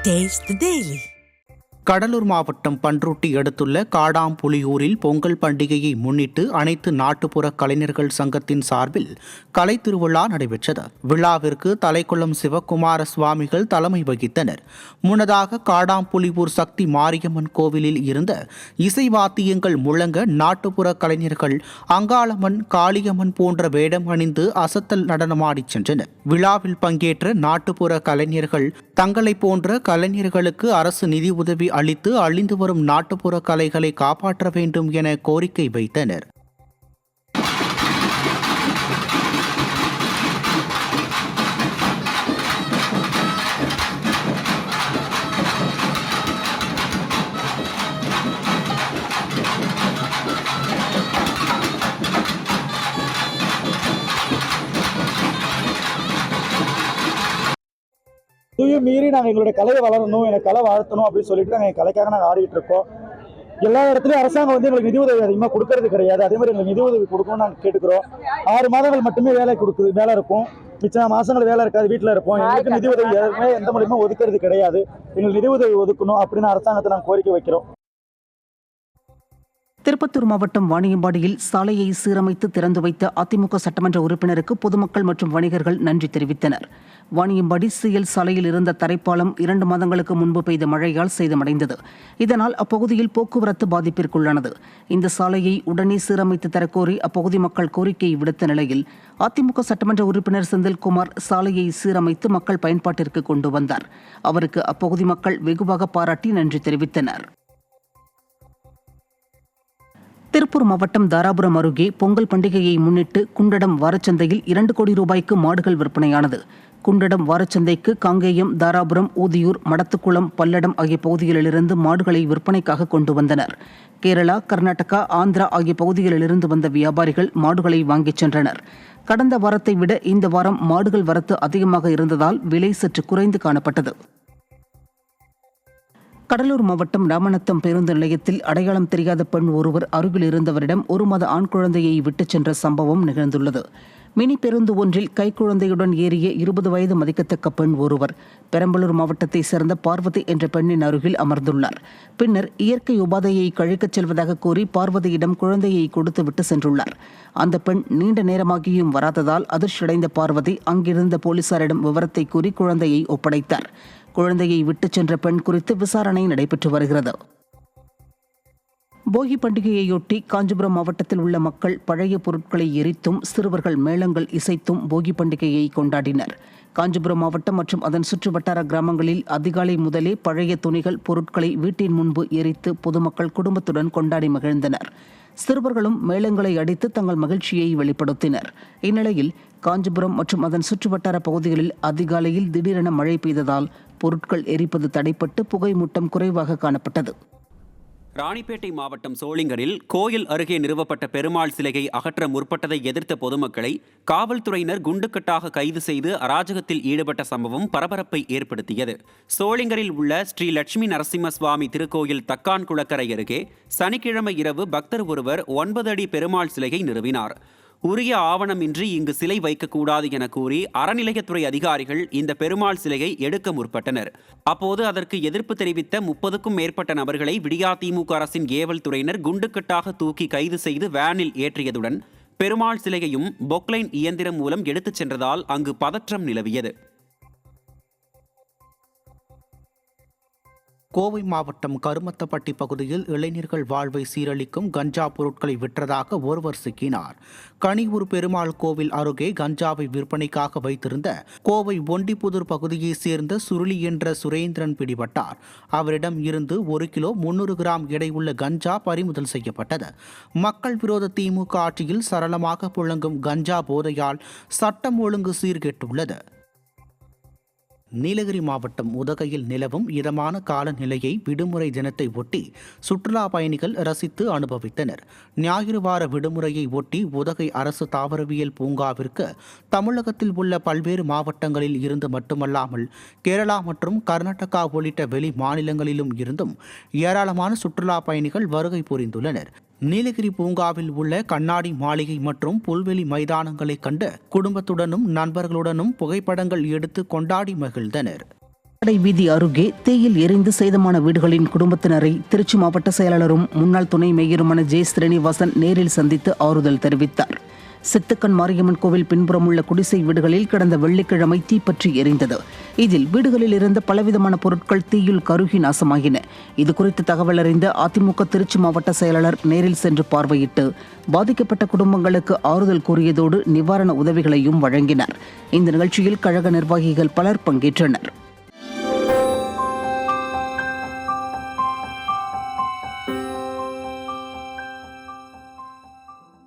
Taste the Daily. Cuddalore மாவட்டம் பன்ருட்டி அடுத்துள்ள காடாம்புலியூரில் பொங்கல் பண்டிகையை முன்னிட்டு அனைத்து நாட்டுப்புற கலைஞர்கள் சங்கத்தின் சார்பில் கலை திருவிழா நடைபெற்றது. விழாவிற்கு தலைக்குளம் சிவகுமார சுவாமிகள் தலைமை வகித்தனர். முன்னதாக காடாம்புலியூர் சக்தி மாரியம்மன் கோவிலில் இருந்த இசை வாத்தியங்கள் முழங்க நாட்டுப்புற கலைஞர்கள் அங்காளம்மன், காளியம்மன் போன்ற வேடம் அணிந்து அசத்தல் நடனமாடி சென்றனர். விழாவில் பங்கேற்ற நாட்டுப்புற கலைஞர்கள் தங்களை போன்ற கலைஞர்களுக்கு அரசு நிதி உதவி அளித்து அழிந்து வரும் நாட்டுப்புற கலைகளை காப்பாற்ற வேண்டும் என கோரிக்கை வைத்தனர். இதையும் மீறி நாங்கள் எங்களுடைய கலையை வளரணும், எனக்கு கலை வாழ்த்தணும் அப்படின்னு சொல்லிட்டு நாங்கள் கலைக்காக நாங்கள் ஆடிட்டு இருக்கோம். எல்லா இடத்துலையும் அரசாங்கம் எங்களுக்கு நிதி உதவி அதிகமாக கொடுக்கறது கிடையாது. அதே மாதிரி எங்களுக்கு நிதி உதவி கொடுக்கணும்னு நாங்கள் கேட்டுக்கிறோம். 6 மாதங்கள் மட்டுமே வேலை இருக்கும். மிச்ச மாசங்கள் வேலை இருக்காது, வீட்டில் இருப்போம். எங்களுக்கு நிதி உதவி எந்த மூலியமா ஒதுக்கிறது கிடையாது. எங்களுக்கு நிதி உதவி ஒதுக்கணும் அப்படின்னு அரசாங்கத்தை நாங்கள் கோரிக்கை வைக்கிறோம். திருப்பத்தூர் மாவட்டம் வாணியம்பாடியில் சாலையை சீரமைத்து திறந்து வைத்த அதிமுக சட்டமன்ற உறுப்பினருக்கு பொதுமக்கள் மற்றும் வணிகர்கள் நன்றி தெரிவித்தனர். வாணியம்பாடி சிஎல் சாலையில் இருந்த தரைப்பாலம் 2 மாதங்களுக்கு முன்பு பெய்த மழையால் சேதமடைந்தது. இதனால் அப்பகுதியில் போக்குவரத்து பாதிப்பிற்குள்ளானது. இந்த சாலையை உடனே சீரமைத்து தரக்கோரி அப்பகுதி மக்கள் கோரிக்கை விடுத்த நிலையில் அதிமுக சட்டமன்ற உறுப்பினர் செந்தில்குமார் சாலையை சீரமைத்து மக்கள் பயன்பாட்டிற்கு கொண்டு வந்தார். அவருக்கு அப்பகுதி மக்கள் வெகுவாக பாராட்டி நன்றி தெரிவித்தனர். திருப்பூர் மாவட்டம் தாராபுரம் அருகே பொங்கல் பண்டிகையை முன்னிட்டு குண்டடம் வாரச்சந்தையில் 2 கோடி ரூபாய்க்கு மாடுகள் விற்பனையானது. குண்டடம் வாரச்சந்தைக்கு காங்கேயம், தாராபுரம், ஊதியூர், மடத்துக்குளம், பல்லடம் ஆகிய பகுதிகளிலிருந்து மாடுகளை விற்பனைக்காக கொண்டு வந்தனர். கேரளா, கர்நாடகா, ஆந்திரா ஆகிய பகுதிகளிலிருந்து வந்த வியாபாரிகள் மாடுகளை வாங்கிச் சென்றனர். கடந்த வாரத்தை விட இந்த வாரம் மாடுகள் வரத்து அதிகமாக இருந்ததால் விலை சற்று குறைந்து காணப்பட்டது. கடலூர் மாவட்டம் ராமநத்தம் பேருந்து நிலையத்தில் அடையாளம் தெரியாத பெண் ஒருவர் அருகில் இருந்தவரிடம் 1 மாத ஆண் குழந்தையை விட்டுச் சென்ற சம்பவம் நிகழ்ந்துள்ளது. மினி பேருந்து ஒன்றில் கைக்குழந்தையுடன் ஏறிய 20 வயது மதிக்கத்தக்க பெண் ஒருவர் பெரம்பலூர் மாவட்டத்தை சேர்ந்த பார்வதி என்ற பெண்ணின் அருகில் அமர்ந்துள்ளார். பின்னர் இயற்கை உபாதையை கழிக்கச் செல்வதாக கூறி பார்வதியிடம் குழந்தையை கொடுத்துவிட்டு சென்றுள்ளார். அந்த பெண் நீண்ட நேரமாகியும் வராததால் அதிர்ச்சியடைந்த பார்வதி அங்கிருந்த போலீசாரிடம் விவரத்தை கூறி குழந்தையை ஒப்படைத்தார். குழந்தையை விட்டுச் சென்ற பெண் குறித்து விசாரணை நடைபெற்று வருகிறது. போகி பண்டிகையையொட்டி காஞ்சிபுரம் மாவட்டத்தில் உள்ள மக்கள் பழைய பொருட்களை எரித்தும் சிறுவர்கள் மேளங்கள் இசைத்தும் போகி பண்டிகையை கொண்டாடினர். காஞ்சிபுரம் மாவட்டம் மற்றும் அதன் சுற்றுவட்டார கிராமங்களில் அதிகாலை முதலே பழைய துணிகள், பொருட்களை வீட்டின் முன்பு எரித்து பொதுமக்கள் குடும்பத்துடன் கொண்டாடி மகிழ்ந்தனர். சிறுவர்களும் மேளங்களை அடித்து தங்கள் மகிழ்ச்சியை வெளிப்படுத்தினர். இந்நிலையில் காஞ்சிபுரம் மற்றும் அதன் சுற்றுவட்டார பகுதிகளில் அதிகாலையில் திடீரென மழை பெய்ததால் பொருட்கள் எரிப்பது தடைப்பட்டு புகை மூட்டம் குறைவாக காணப்பட்டது. ராணிப்பேட்டை மாவட்டம் சோளிங்கரில் கோயில் அருகே நிறுவப்பட்ட பெருமாள் சிலையை அகற்ற முற்பட்டதை எதிர்த்த பொதுமக்களை காவல்துறையினர் குண்டுக்கட்டாக கைது செய்து அராஜகத்தில் ஈடுபட்ட சம்பவம் பரபரப்பை ஏற்படுத்தியது. சோளிங்கரில் உள்ள ஸ்ரீ லட்சுமி நரசிம்ம சுவாமி திருக்கோயில் தக்கான் குளக்கரை அருகே சனிக்கிழமை இரவு பக்தர் ஒருவர் 9 அடி பெருமாள் சிலையை நிறுவினார். உரிய ஆவணமின்றி இங்கு சிலை வைக்கக்கூடாது என கூறி அறநிலையத்துறை அதிகாரிகள் இந்த பெருமாள் சிலையை எடுக்க முற்பட்டனர். அப்போது அதற்கு எதிர்ப்பு தெரிவித்த 30க்கும் மேற்பட்ட நபர்களை விடியா திமுக அரசின் ஏவல் துறையினர் குண்டுக்கட்டாக தூக்கி கைது செய்து வேனில் ஏற்றியதுடன் பெருமாள் சிலையையும் பொக்லைன் இயந்திரம் மூலம் எடுத்துச் சென்றதால் அங்கு பதற்றம் நிலவியது. கோவை மாவட்டம் கருமத்தப்பட்டி பகுதியில் இளைஞர்கள் வாழ்வை சீரழிக்கும் கஞ்சா பொருட்களை விற்றதாக ஒருவர் சிக்கினார். கனியூர் பெருமாள் கோவில் அருகே கஞ்சாவை விற்பனைக்காக வைத்திருந்த கோவை ஒண்டிப்புதூர் பகுதியைச் சேர்ந்த சுருளி என்ற சுரேந்திரன் பிடிபட்டார். அவரிடம் இருந்து 1 கிலோ 300 கிராம் எடை உள்ள கஞ்சா பறிமுதல் செய்யப்பட்டது. மக்கள் விரோத திமுக ஆட்சியில் சரளமாக புழங்கும் கஞ்சா போதையால் சட்டம் ஒழுங்கு சீர்கெட்டுள்ளது. நீலகிரி மாவட்டம் உதகையில் நிலவும் இதமான காலநிலையை விடுமுறை தினத்தை ஒட்டி சுற்றுலா பயணிகள் ரசித்து அனுபவித்தனர். ஞாயிறு வார விடுமுறையை ஒட்டி உதகை அரசு தாவரவியல் பூங்காவிற்கு தமிழகத்தில் உள்ள பல்வேறு மாவட்டங்களில் இருந்து மட்டுமல்லாமல் கேரளா மற்றும் கர்நாடகா உள்ளிட்ட வெளி மாநிலங்களிலும் இருந்தும் ஏராளமான சுற்றுலா பயணிகள் வருகை புரிந்துள்ளனர். நீலகிரி பூங்காவில் உள்ள கண்ணாடி மாளிகை மற்றும் புல்வெளி மைதானங்களை கண்டு குடும்பத்துடனும் நண்பர்களுடனும் புகைப்படங்கள் எடுத்து கொண்டாடி மகிழ்ந்தனர். கடை வீதி அருகே தீயில் எரிந்து சேதமான வீடுகளின் குடும்பத்தினரை திருச்சி மாவட்ட செயலாளரும் முன்னாள் துணை மேயருமான ஜே ஸ்ரீனிவாசன் நேரில் சந்தித்து ஆறுதல் தெரிவித்தார். சித்துக்கண் மாரியம்மன் கோவில் பின்புறம் உள்ள குடிசை வீடுகளில் கடந்த வெள்ளிக்கிழமை தீப்பற்றி எரிந்தது. இதில் வீடுகளில் இருந்த பலவிதமான பொருட்கள் தீயில் கருகி நாசமாகின. இதுகுறித்து தகவல் அறிந்த அதிமுக திருச்சி மாவட்ட செயலாளர் நேரில் சென்று பார்வையிட்டு பாதிக்கப்பட்ட குடும்பங்களுக்கு ஆறுதல் கூறியதோடு நிவாரண உதவிகளையும் வழங்கினார். இந்த நிகழ்ச்சியில் கழக நிர்வாகிகள் பலர் பங்கேற்றனர்.